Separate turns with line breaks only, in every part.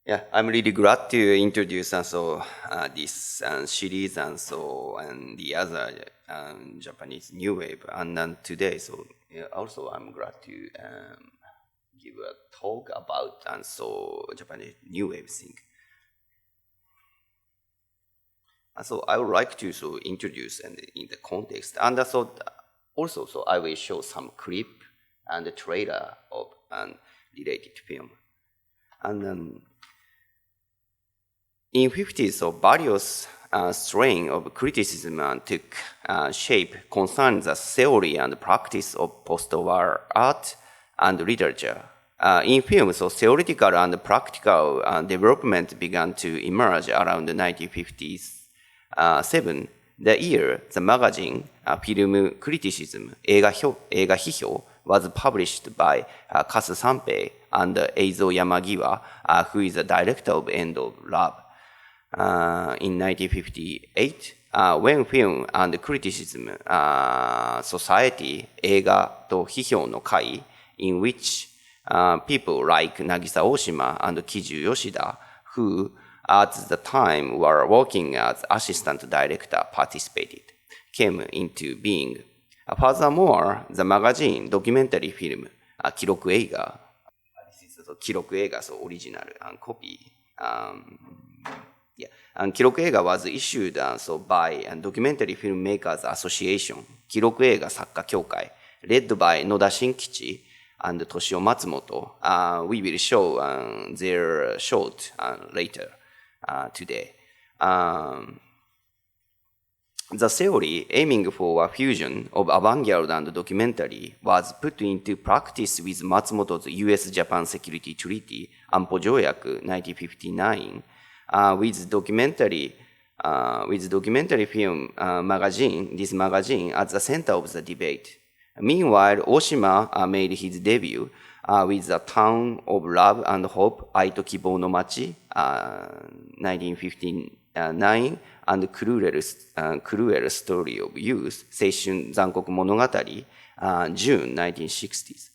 Yeah, I'm really glad to introduce this series and the other Japanese new wave and then today. So also I'm glad to give a talk about Japanese new wave thing. And so I would like to introduce and in the context and also I will show some clip and the trailer of related film. And then in 50s, various strains of criticism took shape concerning the theory and practice of post-war art and literature. In film, theoretical and practical development began to emerge around the 1957, the year the magazine Film Criticism, 映画批評 was published by Kasu Sanpei and Eizo Yamagiwa, who is the director of End of Love. In 1958, when Film and Criticism Society 映画と批評の会 in which people like Nagisa Oshima and Kiju Yoshida, who at the time were working as assistant director, participated, came into being. Furthermore, the magazine documentary film 記録映画 this is 記録映画 so original and copy and 記録映画 was issued by Documentary Filmmakers Association 記録映画作家協会 led by Noda Shinkichi and Toshio Matsumoto. We will show their short later today. The theory aiming for a fusion of avant-garde and documentary was put into practice with Matsumoto's US-Japan Security Treaty, Anpo Joyaku 1959, with documentary film magazine, this magazine at the center of the debate. Meanwhile, Oshima made his debut with The Town of Love and Hope, Aito Kibou no Machi, 1959, and Cruel Story of Youth, 青春残酷物語, June 1960s.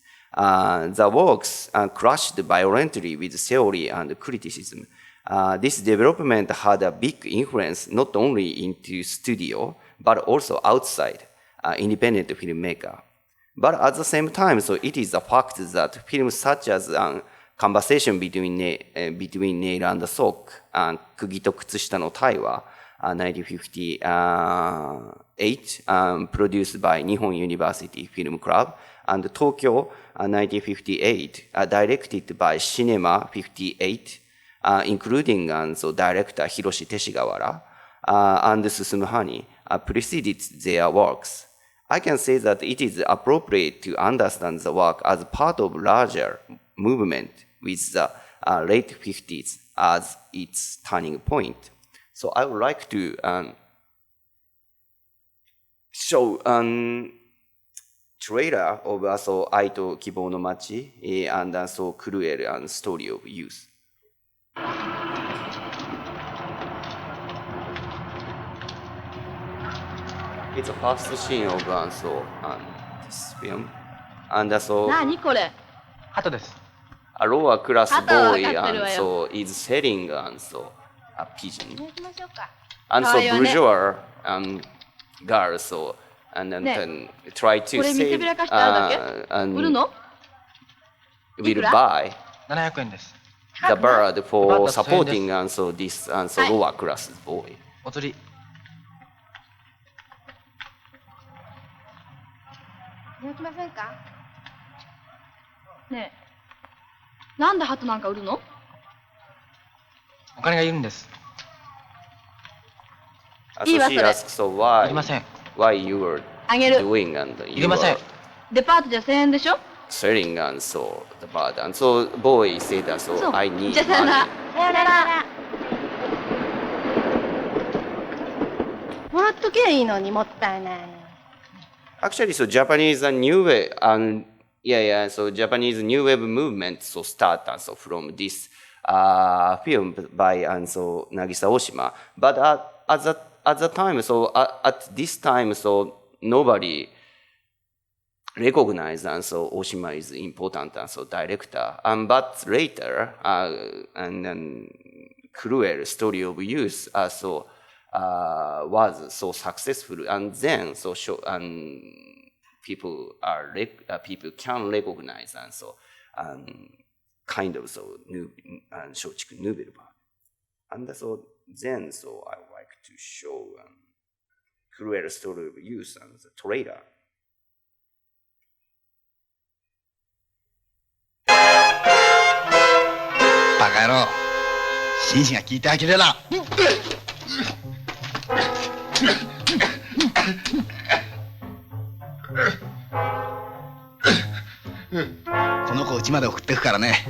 The works clashed violently with theory and criticism. This development had a big influence not only into studio, but also outside independent filmmaker. But at the same time, it is a fact that films such as Conversation Between Nail and Sock, 釘と靴下の対話, 1958, produced by Nihon University Film Club, and Tokyo, 1958, directed by Cinema 58, including director Hiroshi Teshigawara and Susumu Hani, preceded their works. I can say that it is appropriate to understand the work as part of larger movement with the late 50s as its turning point. So I would like to show trailer of Aito Kibou no Machi and Cruel and Story of Youth. It's the first scene of this film. And
何これ?
鳩です。
a lower class
鳩は
boy
分かってるわよ。
is selling a pigeon.
行きましょうか。
And
可愛いわね。
bourgeois girl and then
ね。
try to
これ見せ
save
びらかしてあるだけ？ 売る
and
の？
will buy
700円です。
the bird for
About the
supporting this lower class boy.
お釣り。
行きませんか？ねえ。なんで鳩なんか売るの？
お金がいるんです。
So
いいわ
she
それ。
asks
いり
why
ません。
you were
あげる。
doing and
い
you
りません
were。
デパートじゃ1000円でしょ？
selling the bird. And so boy said that
そう。
I need
じゃあさよなら。
money.
さよなら。もらっとけばいいのにもったいない。
Actually, Japanese new wave, so Japanese new wave movement start from this film by Nagisa Oshima. But at the time, at this time, nobody recognized, and so Oshima is important, and so director. But later, and then cruel story of youth, was so successful, and then so people can recognize, and so kind of so new and shochiku nouvelle bag. And so then so I like to show cruel story of youth and the trailer.
バカ野郎、紳士が聞いてあきれな。この子うちまで送ってくからね。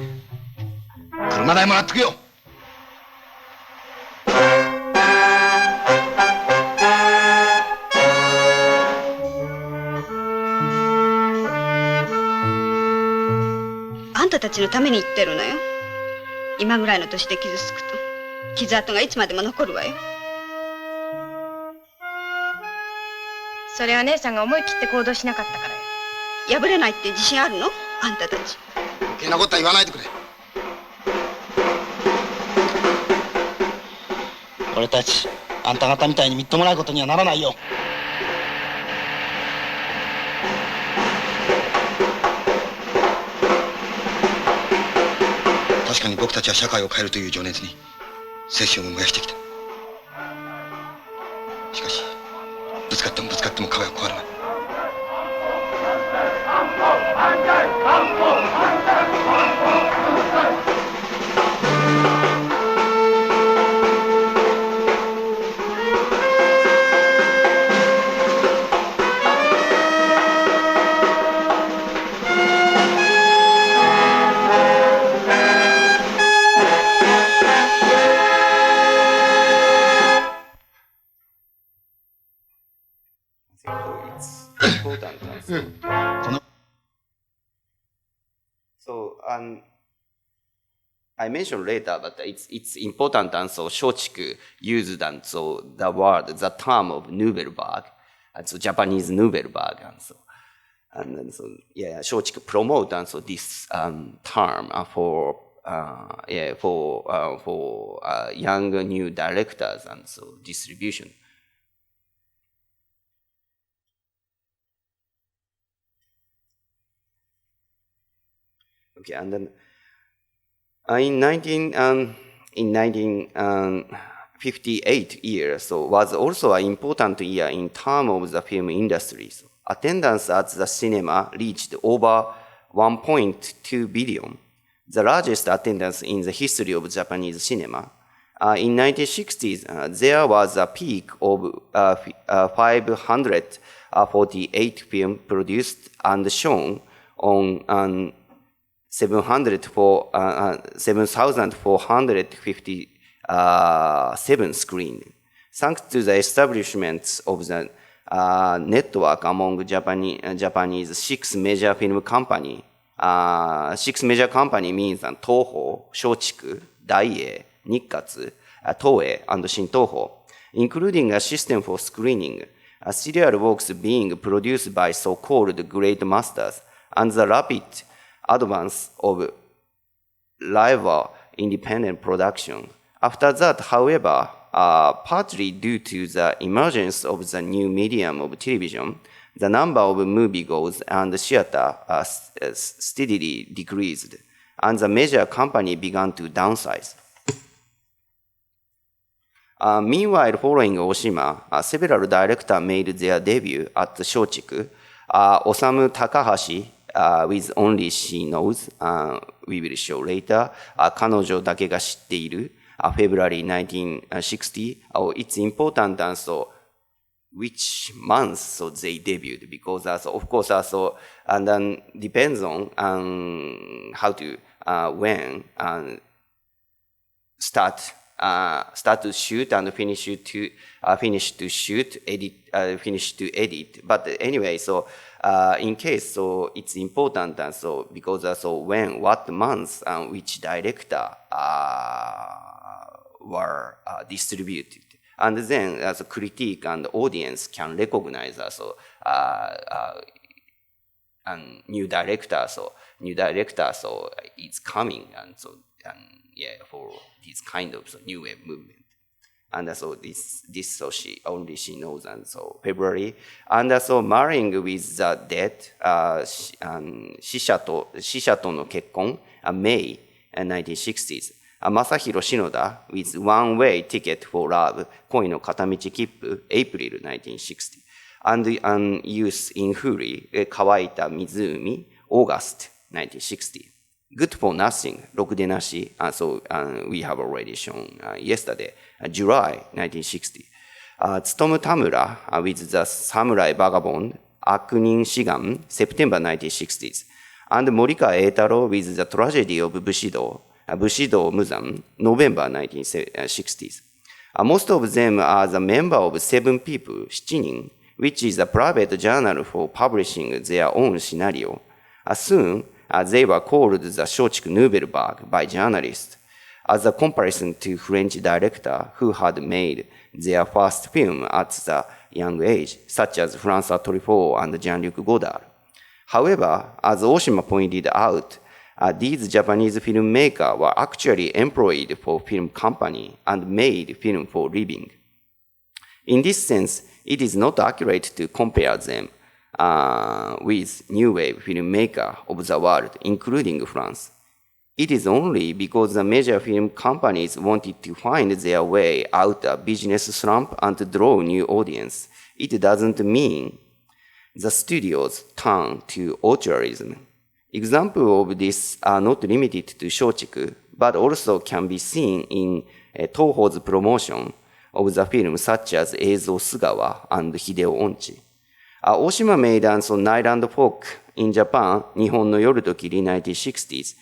車代もらってくよ。
あんたたちのために言ってるのよ。今ぐらいの年で傷つくと傷跡がいつまでも残るわよ。
それは姉さんが思い切って行動しなかったからよ。
破れないって自信あるの？あんたたち。
余計なことは言わないでくれ。俺たちあんた方みたいにみっともないことにはならないよ。確かに僕たちは社会を変えるという情熱に青春を燃やしてきた。しかしぶつかってもぶつかっても壁は壊れない。
So I mentioned later, but it's important, and so Shochiku used and so the term of nouvelle vague, and so Japanese nouvelle vague, and then so yeah, Shochiku promote and so this term for young new directors and so distribution. Okay, and then in 1958 year, so was also an important year in terms of the film industry. So attendance at the cinema reached over 1.2 billion, the largest attendance in the history of Japanese cinema. In 1960s, there was a peak of 548 films produced and shown on 7,457 screens. Thanks to the establishment of the network among Japanese six major film companies. Six major companies means Toho, Shochiku, Daiei, Nikkatsu, Toei, and Shintoho, including a system for screening, serial works being produced by so-called great masters, and the rapid advance of live independent production. After that, however, partly due to the emergence of the new medium of television, the number of moviegoers and theater steadily decreased, and the major company began to downsize. Meanwhile, following Oshima, several directors made their debut at Shochiku. Osamu Takahashi, with Only She Knows, we will show later, 彼女だけが知っている, February 1960. It's important also which month so they debuted, because of course and then depends on how to when start to shoot and finish to shoot, finish to edit. But anyway, so in case, so it's important, and so because so when, what months, and which director were distributed, and then as a critique and audience can recognize new director, so it's coming, and so for this kind of new wave movement. And so so she knows, and so February, and so marrying with the dead, 死者との結婚, May 1960s. Masahiro Shinoda with One Way Ticket for Love, 恋の片道切符, April 1960. And Youth in Fury, 乾いた湖, August 1960. Good for Nothing, ろくでなし, so we have already shown yesterday, July 1960. Tsutomu Tamura with The Samurai Vagabond, 悪人志願, September 1960s. And Morika Eitaro with The Tragedy of Bushido, Bushido Muzan, November 1960s. Most of them are the member of 7 people, 7人, which is a private journal for publishing their own scenario. Soon, they were called the Shochiku Nouvelle Vague by journalists, as a comparison to French directors who had made their first film at the young age, such as François Truffaut and Jean-Luc Godard. However, as Oshima pointed out, these Japanese filmmakers were actually employed for film company and made film for living. In this sense, it is not accurate to compare them with new wave filmmakers of the world, including France. It is only because the major film companies wanted to find their way out of business slump and to draw new audience. It doesn't mean the studios turn to auteurism. Examples of this are not limited to Shochiku, but also can be seen in Toho's promotion of the film, such as Eizo Sugawa and Hideo Onchi. Oshima made Nyland Folk in Japan, Nihon no Yorutokiri 1960s,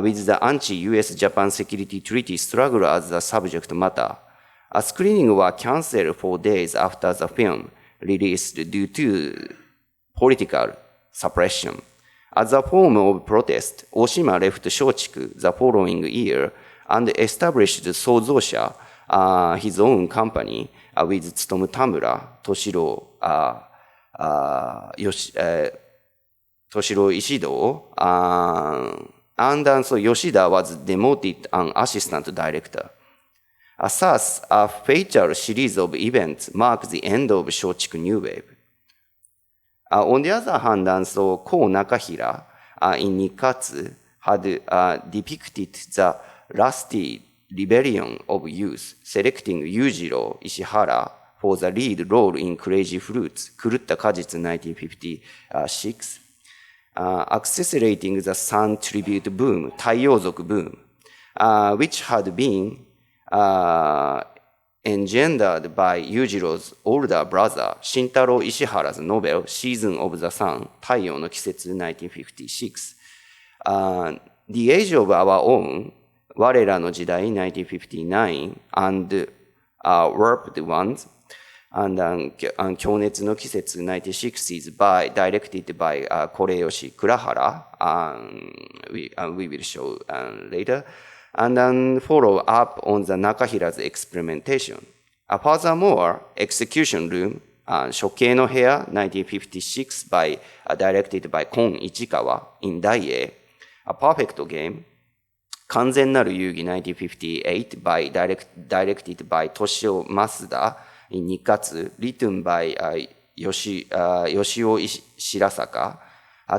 with the anti-US-Japan security treaty struggle as the subject matter. A screening was cancelled 4 days after the film released due to political suppression. As a form of protest, Oshima left Shochiku the following year and established Souzosha, his own company, with Tsutomu Tamura, Toshiro Ishido, and so Yoshida was demoted an assistant director. Thus, a fatal series of events marked the end of Shochiku New Wave. On the other hand, so Ko Nakahira in Nikatsu had depicted the lusty rebellion of youth, selecting Yujiro Ishihara for the lead role in Crazy Fruits, Kurutta Kajitsu 1956, accelerating the Sun tribute boom, Taiyozoku boom, which had been engendered by Yujiro's older brother, Shintaro Ishihara's novel, Season of the Sun, Taiyo no Kisetsu 1956. The Age of Our Own, Warera no Jidai 1959, and Warped Ones, and Kyonetsu no Kisetsu 1960s, directed by Koreyoshi Kurahara, we will show later, and then follow up on the Nakahira's experimentation. Furthermore, Execution Room, Shokei no Heya 1956, directed by Kon Ichikawa in Daiei, A Perfect Game, Kanzen Naru Yugi 1958, directed by Toshio Masuda in Nikatsu, written by Yoshio Shirasaka,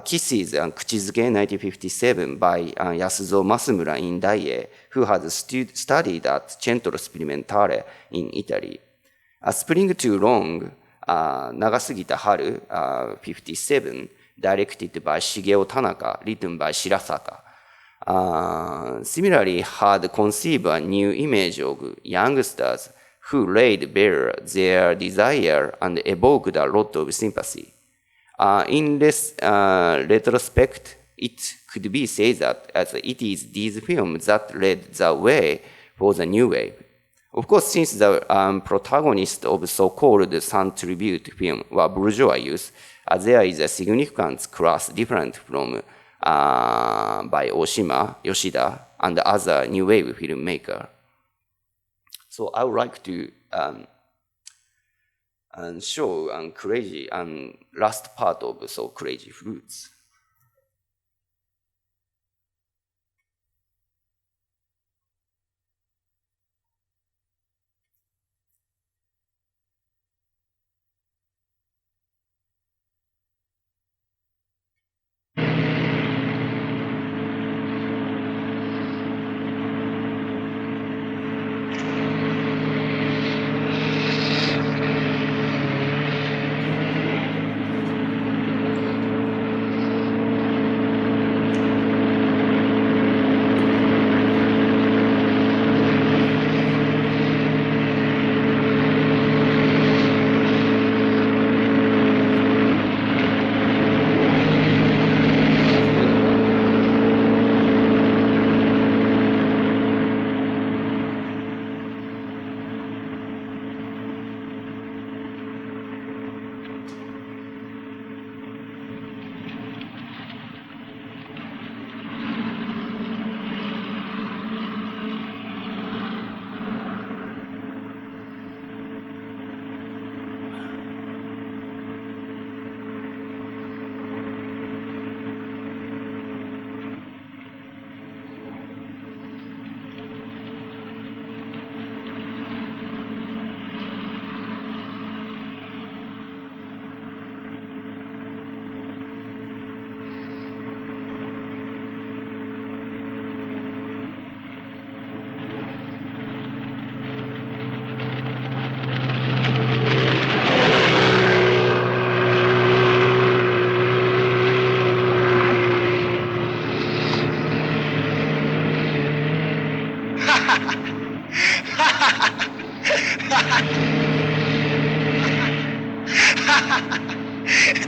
Kisses and Kuchizuke 1957 by Yasuzo Masumura in Daiei, who has studied at Centro Sperimentale in Italy. Spring Too Long, Nagasugita Haru, 57, directed by Shigeo Tanaka, written by Shirasaka. Similarly, had conceived a new image of youngsters who laid bare their desire and evoked a lot of sympathy. In this retrospect, it could be said that as it is these films that led the way for the new wave. Of course, since the protagonists of so-called Sun tribute film were bourgeois youth, there is a significant class different from by Oshima, Yoshida, and other new wave filmmakers. So I would like to show crazy last part of so Crazy Fruits.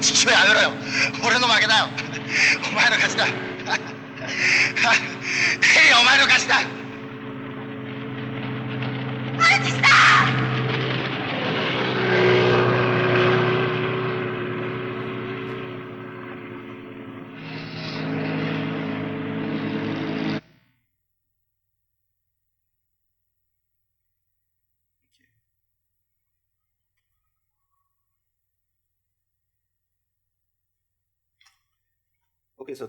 ちくしょうやめろよ。俺の負けだよ。お前の勝ちだ。ヘイ、お前の勝ちだ。
Okay, so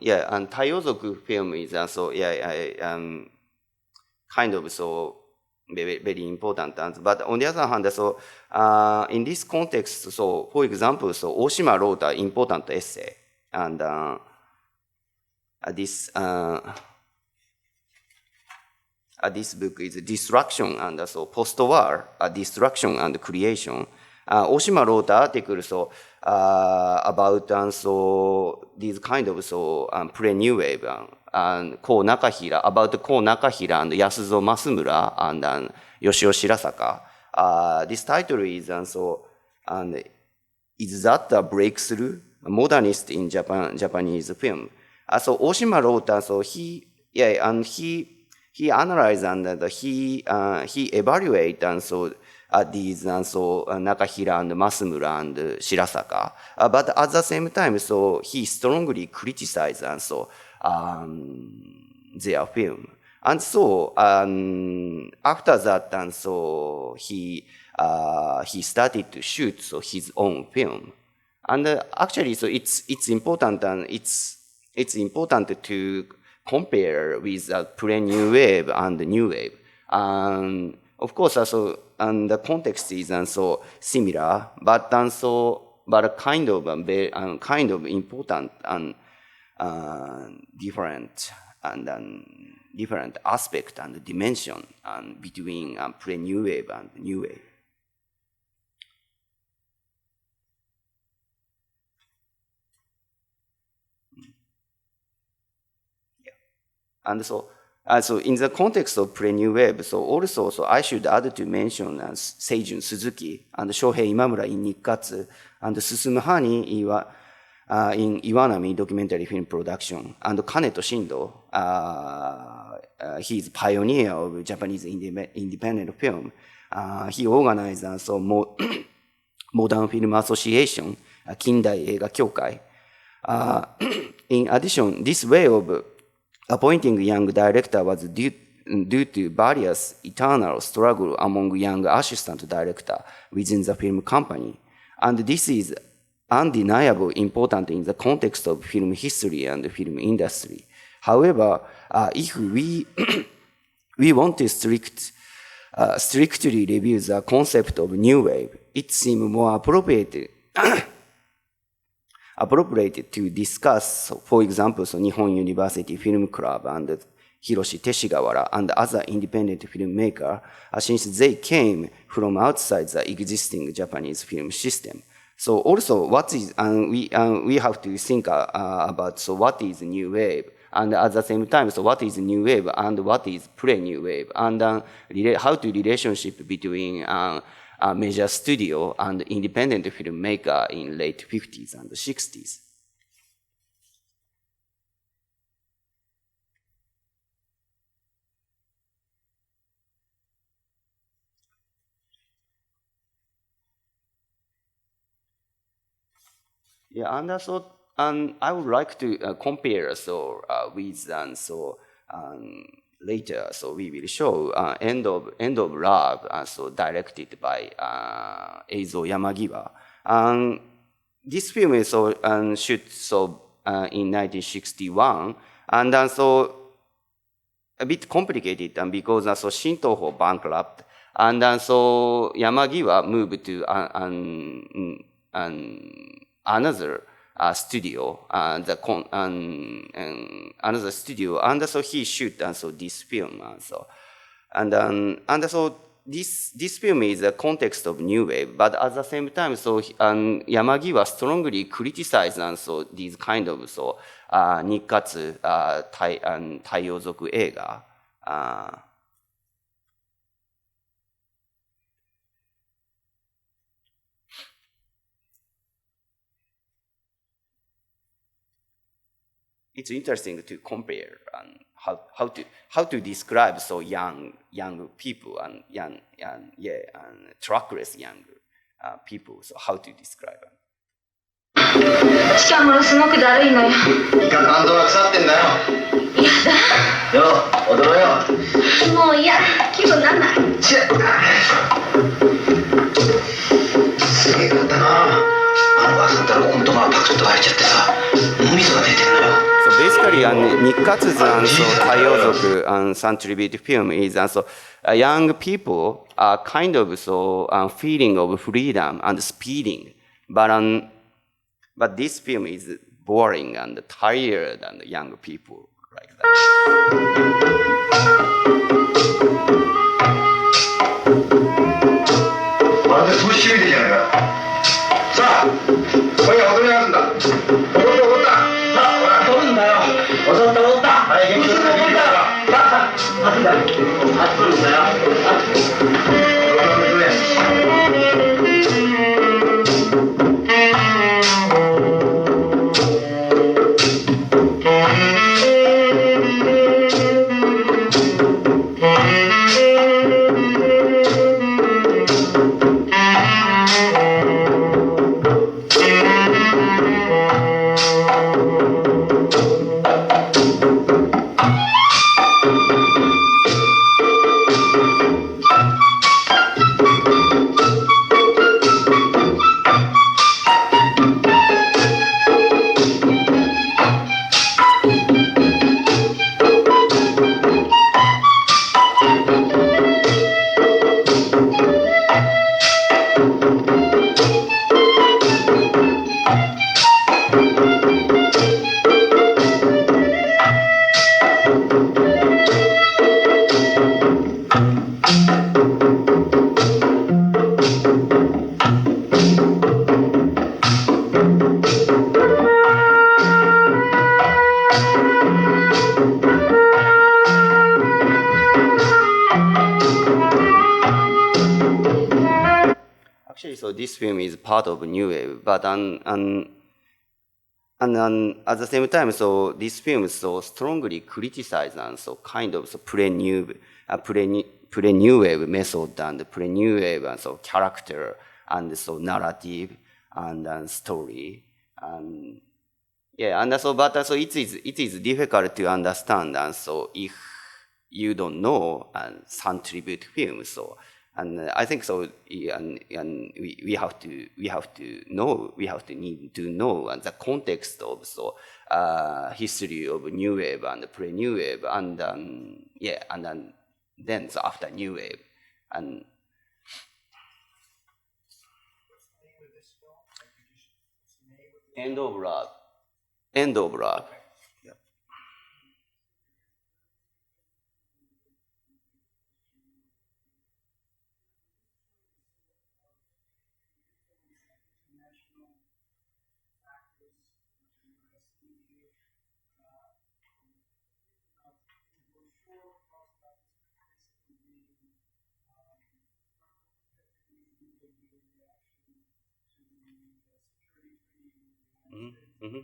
yeah, and Taiyozoku film is also kind of so very important. But on the other hand, so in this context, so for example, so Oshima wrote an important essay, and this book is Destruction and so post-war destruction and creation. Oshima wrote an article so about so these kind of so pre-new wave and Ko Nakahira, about Ko Nakahira and Yasuzo Masumura and Yoshio Shirasaka. This title is and is that a breakthrough modernist in Japanese film? So Oshima wrote so he analyzed and he evaluated and so these and so Nakahira and Masumura and Shirasaka, but at the same time, so he strongly criticized and so their film, and so after that, and so he started to shoot so his own film, and actually, so it's important and it's important to compare with pre-new wave and new wave, and of course, also, and the context is so similar, but kind of important and different different aspect and dimension between pre-new wave and new wave. Yeah, and so in the context of pre-new wave, so also so I should add to mention Seijun Suzuki and Shohei Imamura in Nikkatsu and Susumu Hani in Iwanami documentary film production, and Kaneto Shindo, he is pioneer of Japanese independent film. He organized Modern Film Association, Kindai Eiga Kyokai. In addition, this way of appointing young director was due to various eternal struggle among young assistant director within the film company. And this is undeniably important in the context of film history and film industry. However, if we want to strictly review the concept of new wave, it seems more appropriate to discuss, for example, Nihon University Film Club and Hiroshi Teshigawara and other independent filmmakers, since they came from outside the existing Japanese film system. So also, what is we have to think about what is new wave, and at the same time, so what is new wave and what is pre-new wave, and how to relationship between a major studio and independent filmmaker in late 50s and 60s. Yeah, and so I would like to compare with later, so we will show End of Love, directed by Eizo Yamagiwa. This film is shot in 1961, and so a bit complicated, and because Shintoho bankrupt, and so Yamagiwa moved to another studio, another studio, and so he shoot this film, and so this film is a context of new wave, but at the same time, Yamagiwa strongly criticized these kind of Nikkatsu Taiyozoku eiga. it's interesting to compare and how to describe so young people and trackless young people. So how to describe them?
しかもすごくだるいのよ。
イカ肝臓が腐ってんだよ。
やだ。
よう、踊ろうよ。
もう嫌。気分なんない。
すげえかったな。朝ったらここのとこがパクッと開いちゃってさ、脳みそが出てるのよ。
So basically, Nikkatsu's and so Taiyozoku and Sun Tribute film is so young people are kind of so feeling of freedom and speeding, but this film is boring and tired and young people like that.
まるで投資みてえじゃないか。さあ、今夜踊り合うんだ。踊った。さあ、ほら、踊るんだよ。踊った。はい、元気に踊った。さあ、待ってんだよ。待ってるんだよ。
Actually, so this film is part of New Wave, but at the same time, so this film so strongly criticized and so kind of so pre-new wave method and pre-new wave and so character and so narrative and story and so but so it is difficult to understand and so if you don't know some tribute film so. And I think so. And we have to need to know the context of so history of new wave and pre-new wave and then so after new wave and. End of Love. End of Love. Mm-hmm. Mm-hmm.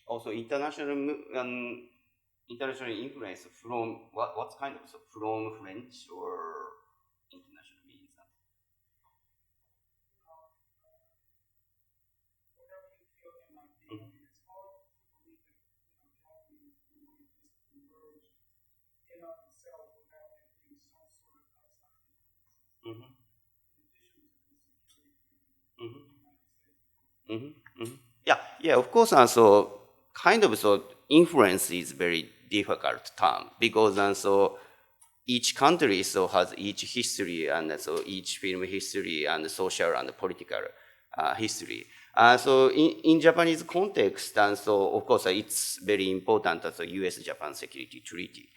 Also, international influence from what kind of so from French or international means. Mm-hmm. Mm-hmm. Mm-hmm. Mm-hmm. Yeah, of course, and so kind of so influence is very difficult term because and so each country so has each history and so each film history and social and political history. So in Japanese context, and so of course it's very important as a U.S.-Japan security treaty.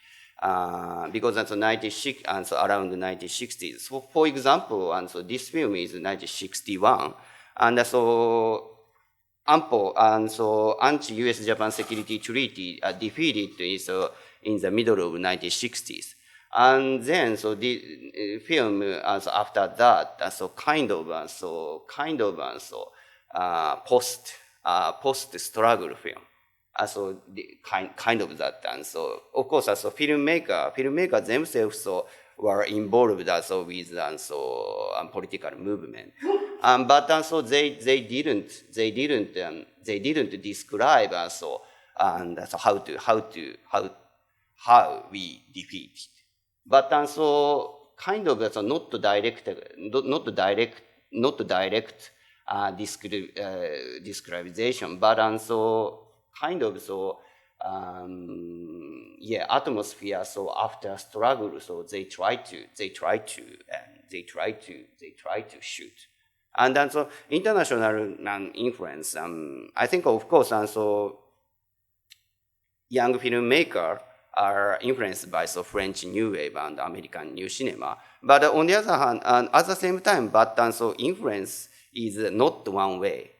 Because that's 96 and so around the 1960s. So for example, and so this film is 1961, and so AMPO and so anti-U.S.-Japan security treaty defeated is in the middle of 1960s. And then, so the film, so after that, so post-struggle film. So the kind of that, and so of course, as a filmmakers themselves so were involved also with and so political movement, but so they didn't describe also and so how we defeat it. But so kind of so not direct description, but so kind of so atmosphere. So after struggle, so they try to shoot. And then so international influence. I think of course, and so young filmmakers are influenced by so French New Wave and American New Cinema. But on the other hand, and at the same time, but so influence is not one way.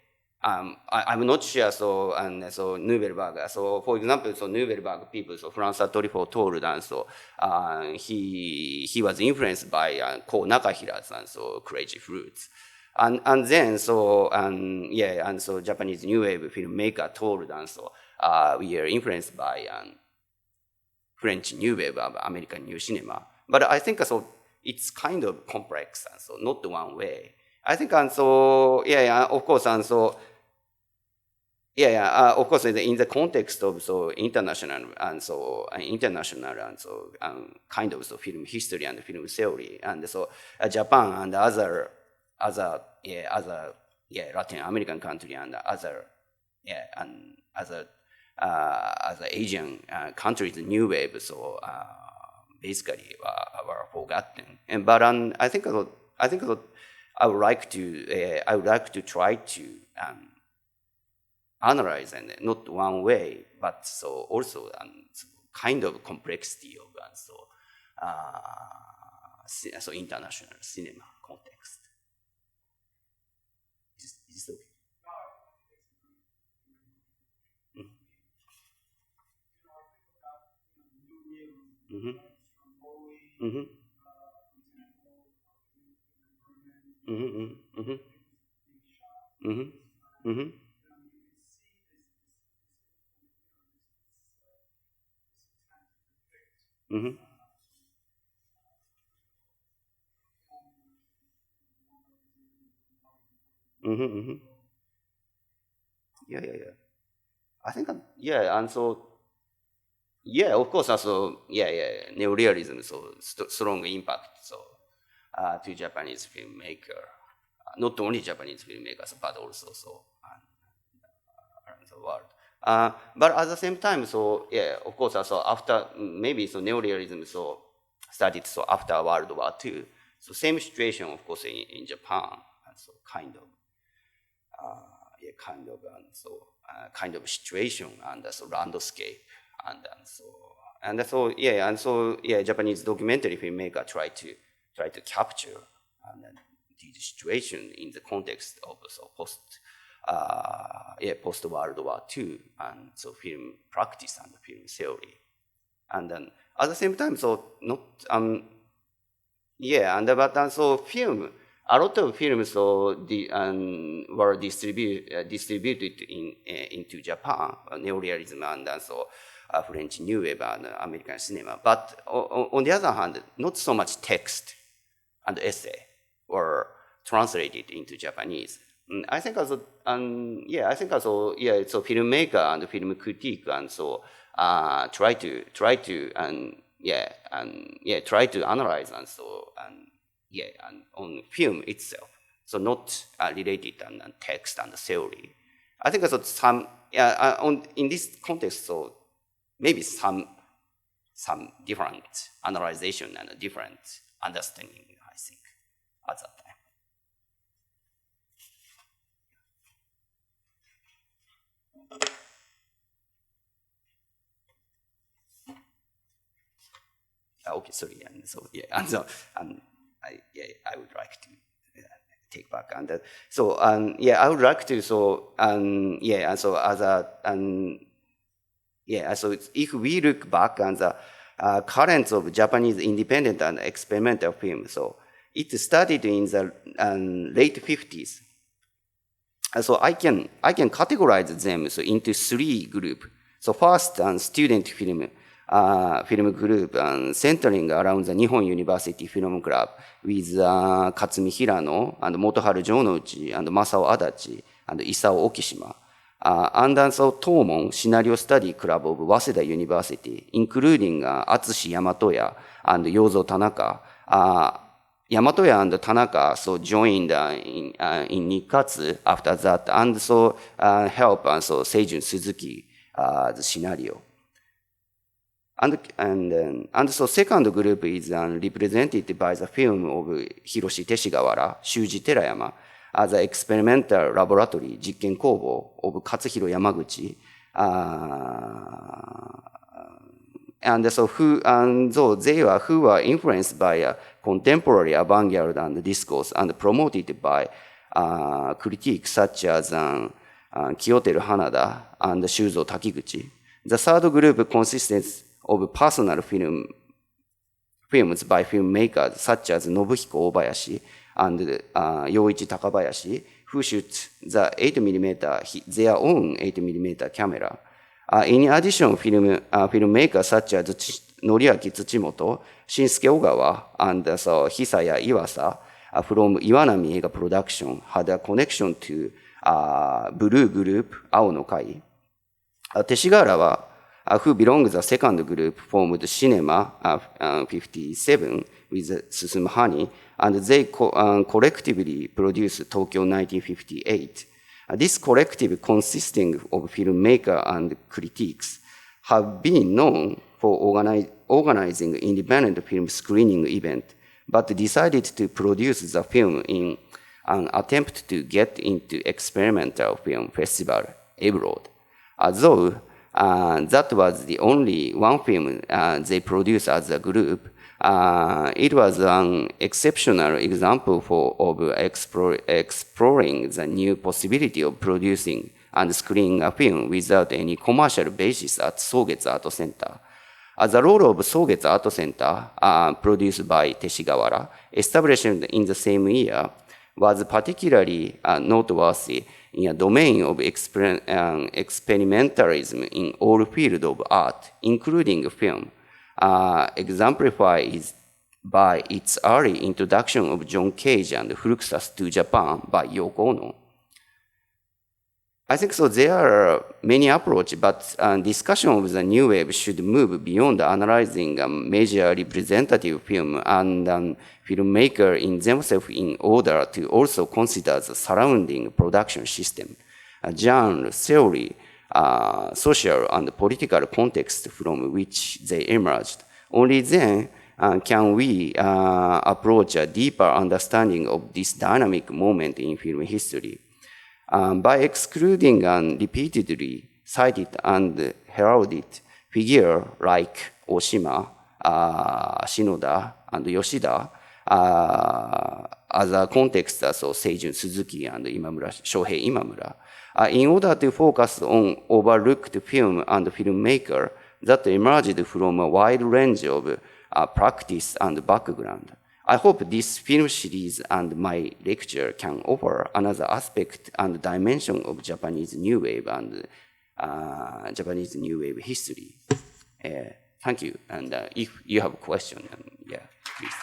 I'm not sure. So and so Nouvelle Vague. So for example, so Nouvelle Vague people. So François Truffaut told, and so he was influenced by Ko Nakahira's and so Crazy Fruits. And then so and so Japanese New Wave filmmaker told, and so we are influenced by French New Wave of American New Cinema. But I think so it's kind of complex, and so not one way. I think, and so of course, and so of course, in the context of so international and so kind of so film history and film theory, and so Japan and other Latin American country and other Asian countries, new wave, so basically were forgotten. And but I think I would like to try to analyze, and not one way, but so also kind of complexity of so international cinema context. Is this okay? Mm-hmm. Mm-hmm. Mm-hmm. Mm-hmm. Mm-hmm. Mm-hmm. Mm-hmm. Mm-hmm. Mm-hmm. Yeah. I think, and so, of course, also, neorealism, so strong impact, so to Japanese filmmaker, not only Japanese filmmakers, but also so around the world. But at the same time, so of course, also after maybe so neorealism so started so after World War II. So same situation, of course, in Japan, and so kind of situation and so landscape, and so Japanese documentary filmmaker try to capture the situation in the context of so post World War II, and so film practice and film theory, and then at the same time, so not but so film. A lot of films so were distributed into Japan, neorealism and so French New Wave and American cinema. But on the other hand, not so much text and essay were translated into Japanese. I think also, so filmmaker and film critique and so try to analyze and so and on film itself, so not related and text and theory. I think also some in this context, so maybe some different analyzation and different understanding, I think, at that time. Okay, sorry. And so yeah, and so I would like to take back. And I would like to so as a so if we look back on the currents of Japanese independent and experimental film, so it started in the late 50s. So I can categorize them into three groups. So first, student film group centering around the Nihon University Film Club with Katsumi Hirano and Motoharu Jonouchi and Masao Adachi and Isao Okishima. And also Tomon Scenario Study Club of Waseda University, including Atsushi Yamatoya and Yozo Tanaka. Yamatoya and Tanaka joined in Nikatsu after that, and help Seijun Suzuki the scenario. And so second group is represented by the film of Hiroshi Teshigawara, Shuji Terayama, as an experimental laboratory, Jikken Kobo of Katsuhiro Yamaguchi. Who were influenced by contemporary avant-garde and discourse and promoted by critics such as Kyoteru Hanada and Shuzo Takiguchi. The third group consists of personal films by filmmakers such as Nobuhiko Obayashi and Yoichi Takabayashi, who shoot their own 8mm camera. In addition, filmmakers such as Noriaki Tsuchimoto, Shinsuke Ogawa, and Hisaya Iwasa from Iwanami Eiga Production had a connection to Blue Group, Ao no Kai. Teshigara, who belongs to the second group, formed Cinema 57 with Susumu Hani, and they collectively produced Tokyo 1958. This collective, consisting of filmmakers and critics, have been known for organizing independent film screening event, but decided to produce the film in an attempt to get into experimental film festival abroad. Although that was the only one film they produced as a group, it was an exceptional example of exploring the new possibility of producing and screening a film without any commercial basis at Sogetsu Art Center. The role of Sogetsu Art Center, produced by Teshigawara, established in the same year, was particularly noteworthy in a domain of experimentalism in all fields of art, including film, exemplified by its early introduction of John Cage and Fluxus to Japan by Yoko Ono. I think so there are many approaches, but discussion of the new wave should move beyond analyzing a major representative film and filmmaker in themselves in order to also consider the surrounding production system, genre, theory, social and political context from which they emerged. Only then can we approach a deeper understanding of this dynamic moment in film history. By excluding repeatedly cited and heralded figures like Oshima, Shinoda, and Yoshida, other contexts as Seijun Suzuki and Shohei Imamura, in order to focus on overlooked film and filmmaker that emerged from a wide range of practice and background. I hope this film series and my lecture can offer another aspect and dimension of Japanese New Wave and Japanese New Wave history. Thank you. And if you have a question, please.